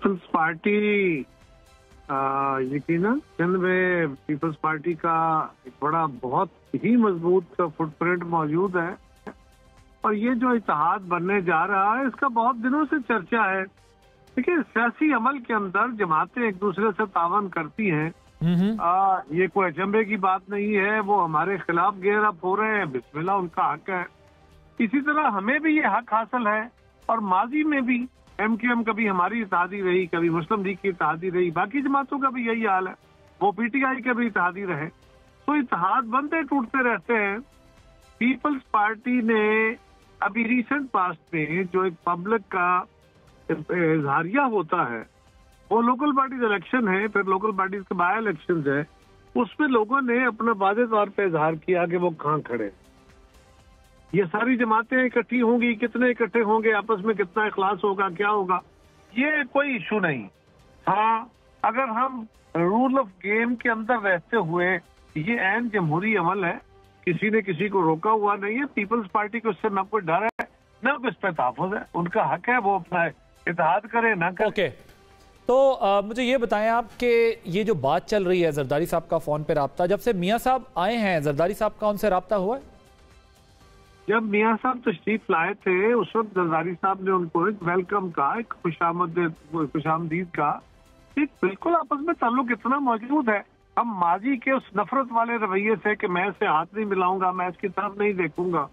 Peoples party यकीनन सिंध में peoples party का एक बड़ा बहुत ही मजबूत फुटप्रिंट मौजूद है और ये जो इत्तेहाद बनने जा रहा है इसका बहुत दिनों से चर्चा है। देखिए, सियासी अमल के अंदर जमातें एक दूसरे से तावन करती हैं। ये कोई अचंभे की बात नहीं है। वो हमारे खिलाफ गेयर अप हो रहे हैं, बिस्मिल्लाह, उनका हक है। इसी तरह हमें भी ये हक हासिल है और माजी में भी एमकेएम कभी हमारी इत्तेहादी रही, कभी मुस्लिम लीग की इत्तेहादी रही, बाकी जमातों का भी यही हाल है, वो पीटीआई के भी इत्तेहादी रहे। तो इत्तेहाद बनते टूटते रहते हैं। पीपल्स पार्टी ने अभी रिसेंट पास्ट में जो एक पब्लिक का इजहारिया होता है, वो लोकल पार्टी इलेक्शन है, फिर लोकल पार्टी के बाय इलेक्शन है, उसमें लोगों ने अपना वाज़ेह तौर पे इजहार किया कि वो कहाँ खड़े। ये सारी जमातें इकट्ठी होंगी, कितने इकट्ठे होंगे, आपस में कितना इखलास होगा, क्या होगा, ये कोई इशू नहीं। हाँ, अगर हम रूल ऑफ गेम के अंदर रहते हुए, ये ऐन जमहूरी अमल है, किसी ने किसी को रोका हुआ नहीं है। पीपल्स पार्टी को इससे न कोई डर है न कोई इस पर तहफ़्फ़ुज़ है, उनका हक है वो अपना इत्तेहाद करे ना करे। ओके, तो मुझे ये बताएं आप कि ये जो बात चल रही है जरदारी साहब का फोन पे रब्ता, जब से मियाँ साहब आए हैं, जरदारी साहब का उनसे रब्ता हुआ है? जब मियाँ साहब तशरीफ लाए थे उस वक्त जरदारी साहब ने उनको एक वेलकम का, एक खुशामदीद का, एक बिल्कुल आपस में ताल्लुक इतना मौजूद है। हम माजी के उस नफरत वाले रवैये से कि मैं इससे हाथ नहीं मिलाऊंगा, मैं इसकी तरफ नहीं देखूंगा,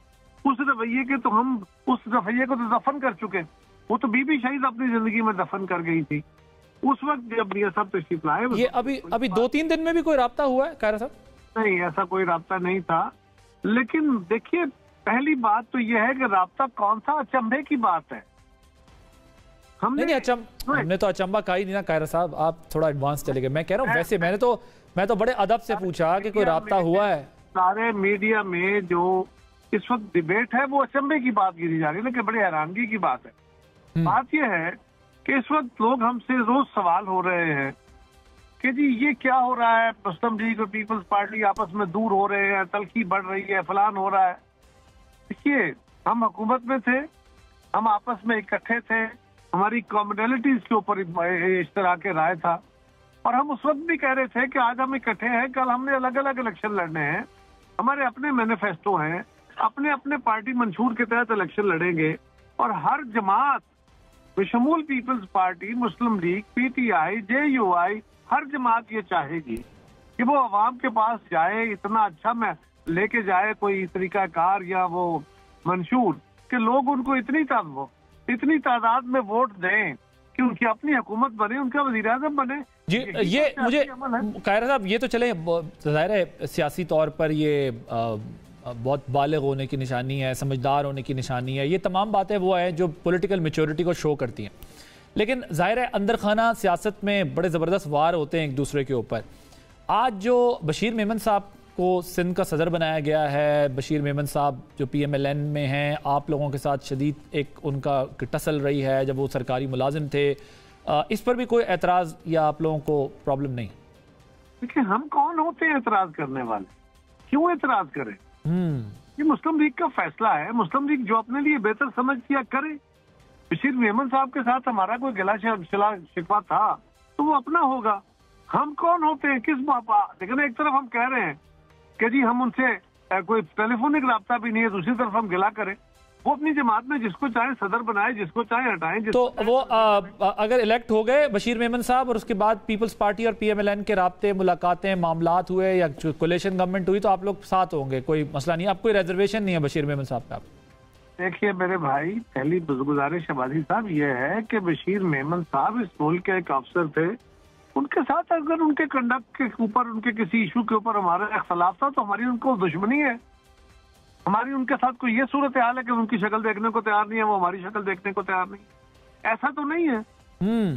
उस रवैये के तो हम उस रवैये को तो दफन कर चुके। वो तो बीबी शहीद अपनी जिंदगी में दफन कर गई थी उस वक्त जब मियाँ साहब तशरीफ लाए। ये अभी 2-3 दिन में भी कोई रब्ता हुआ है कायरा साहब? नहीं, ऐसा कोई रब्ता नहीं था। लेकिन देखिए, पहली बात तो यह है कि रब्ता कौन सा अचंभे की बात है। हमने तो अचंबा का ही नहीं ना कायरा साहब, आप थोड़ा एडवांस चले गए। मैं कह रहा हूँ वैसे मैं तो बड़े अदब से पूछा कि कोई रब्ता हुआ है। सारे मीडिया में जो इस वक्त डिबेट है वो अचंभे की बात गिरी जा रही है, लेकिन बड़ी हैरानगी की बात है। बात यह है कि इस वक्त लोग हमसे रोज सवाल हो रहे हैं कि जी ये क्या हो रहा है, मुस्लिम लीग और पीपल्स पार्टी आपस में दूर हो रहे हैं, तलखी बढ़ रही है, फलान हो रहा है। देखिए, हम हुकूमत में थे, हम आपस में इकट्ठे थे, हमारी कॉमनैलिटीज के ऊपर इश्तराक राय था और हम उस वक्त भी कह रहे थे कि आज हम इकट्ठे हैं, कल हमने अलग अलग इलेक्शन लड़ने हैं, हमारे अपने मैनिफेस्टो हैं, अपने अपने पार्टी मंशूर के तहत इलेक्शन लड़ेंगे और हर जमात बशमूल पीपल्स पार्टी, मुस्लिम लीग, पीटीआई, जेयूआई, हर जमात ये चाहेगी कि वो अवाम के पास जाए, इतना अच्छा मैं लेके जाए कोई तरीकाकार या वो मंशूर कि लोग उनको इतनी तादाद में वोट दें कि उनकी अपनी हुकूमत बने, उनका वज़ीर-ए-आज़म बने। जी, ये मुझे कायरा साहब, ये तो चले ज़ाहिर है सियासी तौर पर ये बहुत बालिग होने की निशानी है, समझदार होने की निशानी है, ये तमाम बातें वो हैं जो पॉलिटिकल मैच्योरिटी को शो करती हैं। लेकिन ज़ाहिर है अंदर खाना सियासत में बड़े ज़बरदस्त वार होते हैं एक दूसरे के ऊपर। आज जो बशीर मेमन साहब को सिंध का सदर बनाया गया है, बशीर मेमन साहब जो PMLN में हैं, आप लोगों के साथ शदीद एक उनका टसल रही है जब वो सरकारी मुलाजिम थे, इस पर भी कोई एतराज़ या आप लोगों को प्रॉब्लम नहीं? देखिए, हम कौन होते हैं एतराज़ करने वाले, क्यों एतराज़ करें? ये मुस्लिम लीग का फैसला है। मुस्लिम लीग जो अपने लिए बेहतर समझ किया करे। बशीर मेमन साहब के साथ हमारा कोई गिला शिकवा था तो वो अपना होगा। हम कौन होते हैं, किस बापा? लेकिन एक तरफ हम कह रहे हैं कि जी हम उनसे कोई टेलीफोनिक रब्ता भी नहीं है, दूसरी तरफ हम गिला करें। वो अपनी जमात में जिसको चाहे सदर बनाए, जिसको चाहे हटाएं। तो वो अगर इलेक्ट हो गए बशीर मेमन साहब और उसके बाद पीपल्स पार्टी और PMLN के राब्ते, मुलाकातें, मामलात हुए या कोलिशन गवर्नमेंट हुई तो आप लोग साथ होंगे, कोई मसला नहीं, आप कोई रिजर्वेशन नहीं है बशीर मेमन साहब का? देखिए मेरे भाई, पहली गुजारिश आबादी साहब ये है कि बशीर मेमन साहब इस मुल्क के एक अफसर थे, उनके साथ अगर उनके कंडक्ट के ऊपर, उनके किसी इशू के ऊपर हमारा इख्तलाफ था तो हमारी उनको दुश्मनी है। हमारी उनके साथ कोई ये सूरत हाल है कि उनकी शक्ल देखने को तैयार नहीं है, वो हमारी शक्ल देखने को तैयार नहीं, ऐसा तो नहीं है।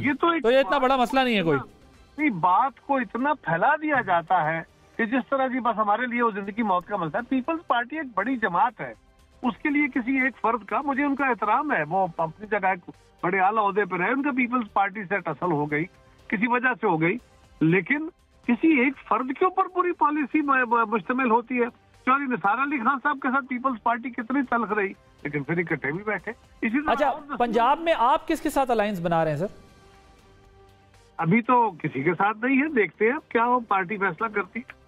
ये तो ये इतना बड़ा मसला नहीं है कोई नहीं। बात को इतना फैला दिया जाता है कि जिस तरह जी बस हमारे लिए वो जिंदगी मौत का मसला है। पीपल्स पार्टी एक बड़ी जमात है, उसके लिए किसी एक फर्द का मुझे उनका एहतराम है, वो अपनी जगह बड़े आला ओहदे पर है, उनका पीपल्स पार्टी से टसल हो गई, किसी वजह से हो गई, लेकिन किसी एक फर्द के ऊपर पूरी पॉलिसी मुश्तमिल होती है। चौधरी निसार अली खान साहब के साथ पीपल्स पार्टी कितनी तल्ख रही, लेकिन फिर इकट्ठे भी बैठे। इसी तरह अच्छा, पंजाब में आप किसके साथ अलायंस बना रहे हैं सर? अभी तो किसी के साथ नहीं है, देखते हैं क्या वो पार्टी फैसला करती है।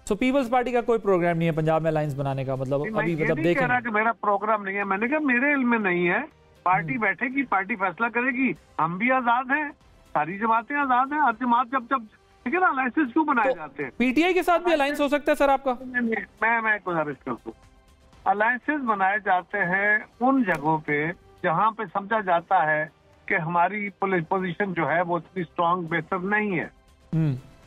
तो पीपल्स पार्टी का कोई प्रोग्राम नहीं है पंजाब में अलायंस बनाने का, मतलब अभी मतलब नहीं कह रहा कि मेरा प्रोग्राम नहीं है, मैंने कहा मेरे इल्म में नहीं है। पार्टी बैठेगी, पार्टी फैसला करेगी, हम भी आजाद हैं, सारी जमातें आजाद हैं। हर जमात जब ठीक है ना, अलायंसेस क्यों बनाए जाते हैं? पीटीआई के साथ भी अलायंस हो सकता है सर आपका? मैं गुजारिश कर दूं, अलायंसेस बनाए जाते हैं उन जगहों पे जहां पे समझा जाता है कि हमारी पोजीशन जो है वो इतनी स्ट्रांग बेहतर नहीं है।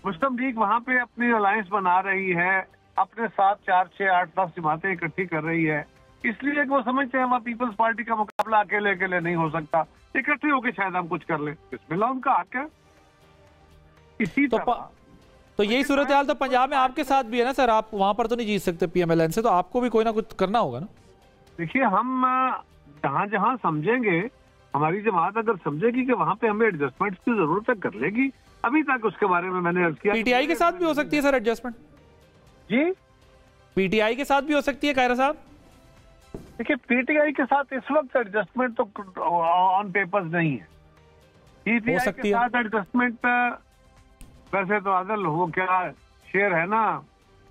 मुस्लिम लीग वहां पे अपनी अलायंस बना रही है, अपने साथ 4, 6, 8, 10 जमातें इकट्ठी कर रही है, इसलिए वो समझते हैं वहाँ पीपल्स पार्टी का मुकाबला अकेले अकेले नहीं हो सकता, इकट्ठे होकर शायद हम कुछ कर लें। बिस्मिल्लाह, उनका हक है। इसी तो यही सूरत हाल तो पंजाब में आपके साथ भी है ना सर, आप वहां पर तो नहीं जीत सकते पीएमएलएन से, तो आपको भी कोई ना कुछ करना होगा ना। देखिए, हम जहां जहां समझेंगे, हमारी जमात अगर समझेगी कि वहां पे हमें एडजस्टमेंट की जरूरत है, कर लेगी। अभी तक उसके बारे में मैंने अर्ज किया। पीटीआई के साथ भी हो सकती है सर एडजस्टमेंट? जी, पीटीआई के साथ भी हो सकती है कायरा साहब। देखिए, पीटीआई के साथ इस वक्त एडजस्टमेंट तो ऑन पेपर्स नहीं है। पीटीआई के साथ एडजस्टमेंट वैसे तो आदल हो क्या शेर है ना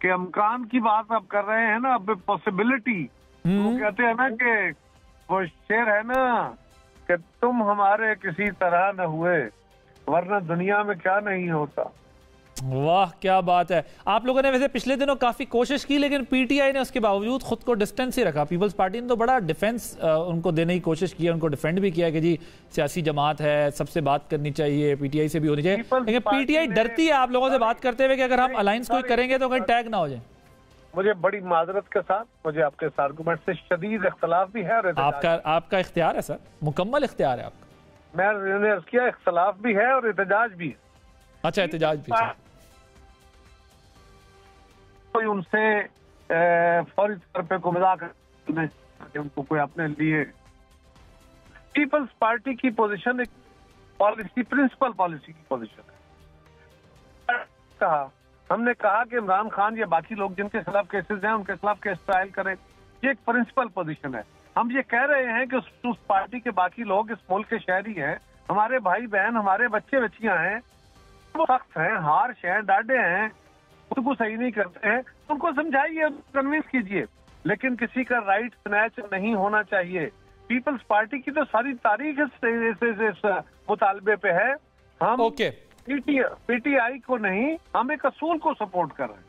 कि अमकान की बात आप कर रहे हैं ना, अब पॉसिबिलिटी। वो कहते हैं ना कि वो शेर है ना कि तुम हमारे किसी तरह न हुए वरना दुनिया में क्या नहीं होता। वाह क्या बात है। आप लोगों ने वैसे पिछले दिनों काफी कोशिश की, लेकिन पीटीआई ने उसके बावजूद खुद को डिस्टेंस ही रखा। पीपल्स पार्टी ने तो बड़ा डिफेंस उनको देने की कोशिश की, उनको डिफेंड भी किया कि जी सियासी जमात है, सबसे बात करनी चाहिए, पीटीआई से भी होनी चाहिए। लेकिन पीटीआई डरती है आप लोगों से बात करते हुए कि अगर हम अलायंस कोई करेंगे तो कहीं टैग ना हो जाए। मुझे बड़ी माजरत के साथ, मुझे आपके इस आर्गुमेंट से शदीद इख्तलाफ भी है। आपका इख्तियार है सर, मुकम्मल इख्तियार है आपका। मैंने अर्ज किया इख्तलाफ भी है और एहतजाज भी है। अच्छा, एहतजाज भी है। कोई उनसे फौरी तौर पे को मजाक उनको कोई अपने लिए, पीपल्स पार्टी की पोजीशन एक पॉलिसी, प्रिंसिपल पॉलिसी की पोजीशन है। हमने कहा कि इमरान खान या बाकी लोग जिनके खिलाफ केसेस हैं उनके खिलाफ केस ट्रायल करें, ये एक प्रिंसिपल पोजीशन है। हम ये कह रहे हैं कि उस पार्टी के बाकी लोग इस मुल्क के शहरी हैं, हमारे भाई बहन, हमारे बच्चे बच्चियां हैं, वो सख्त हैं, हार्श हैं, डाढ़े हैं, उनको सही नहीं करते हैं, उनको समझाइए, कन्विंस कीजिए, लेकिन किसी का राइट स्नैच नहीं होना चाहिए। पीपल्स पार्टी की तो सारी तारीख इस मुतालबे पे है। हम पीटीआई को नहीं, हम एक असूल को सपोर्ट कर रहे हैं।